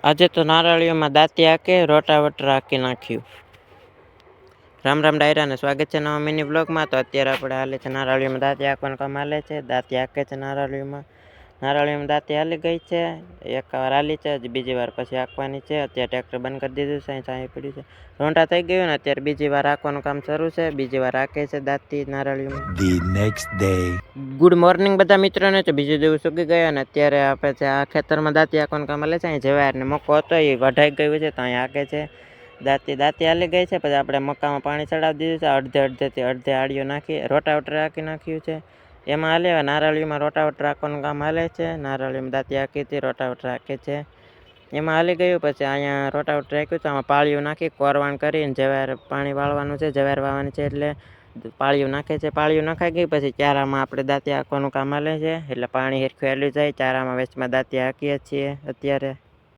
આજે તો નારાળીઓમાં દાંતી હાકે રોટાવેટર હાકી નાખ્યું. રામ રામ ડાયરાને સ્વાગત છે નવા મિની બ્લોગમાં. તો અત્યારે આપણે હાલે છે નારાળીઓમાં દાંતી હાંકવાનું કામ હાલે છે. દાંતી હાકે છે નારાળીઓમાં દાંતી હાલી ગઈ છે. એક વાર હાલી છે, હજી બીજી વાર પછી હાંકવાની છે. અત્યારે ટ્રેક્ટર બંધ કરી દીધું છે, અહીં ચાવી પડ્યું છે, રોંટા થઈ ગયું ને અત્યારે બીજી વાર હાંકવાનું કામ શરૂ છે. બીજી વાર હાકે છે દાંતી નારાળીઓમાં. The next day. Good morning બધા મિત્રોને. તો બીજો દિવસ ઉગી ગયો અને અત્યારે આપણે છે આ ખેતરમાં દાંતી હાંકવાનું કામ હાલે છે. અહીં જવાયરને મકો હતો એ વઢાઈ ગયું છે, તો અહીં હાકે છે દાંતી હાલી ગઈ છે. પછી આપણે મકામાં પાણી ચડાવી દીધું છે. અડધે આડીઓ નાખી રોટાવેટર હાંકી નાખ્યું છે. એમાં હાલે નારાળીમાં રોટાવેટર હાંકવાનું કામ હાલે છે. નારાળીમાં દાંતી હાંકી હતી, રોટાવેટર હાંકે છે, એમાં હાલી ગયું. પછી અહીંયા રોટાવેટર હાંક્યું છે, આમાં પાળીઓ નાખી કોરવાણ કરીને જવાયર પાણી વાળવાનું છે, જવાયર વાવવાની છે એટલે પાળીઓ નાખે છે. પાળીઓ નખાઈ ગઈ પછી ચારામાં આપણે દાંતી હાંકવાનું કામ હાલે છે, એટલે પાણી હેરખું હેલું જાય ચારામાં. વેચમાં દાંતી હાંકીએ છીએ અત્યારે.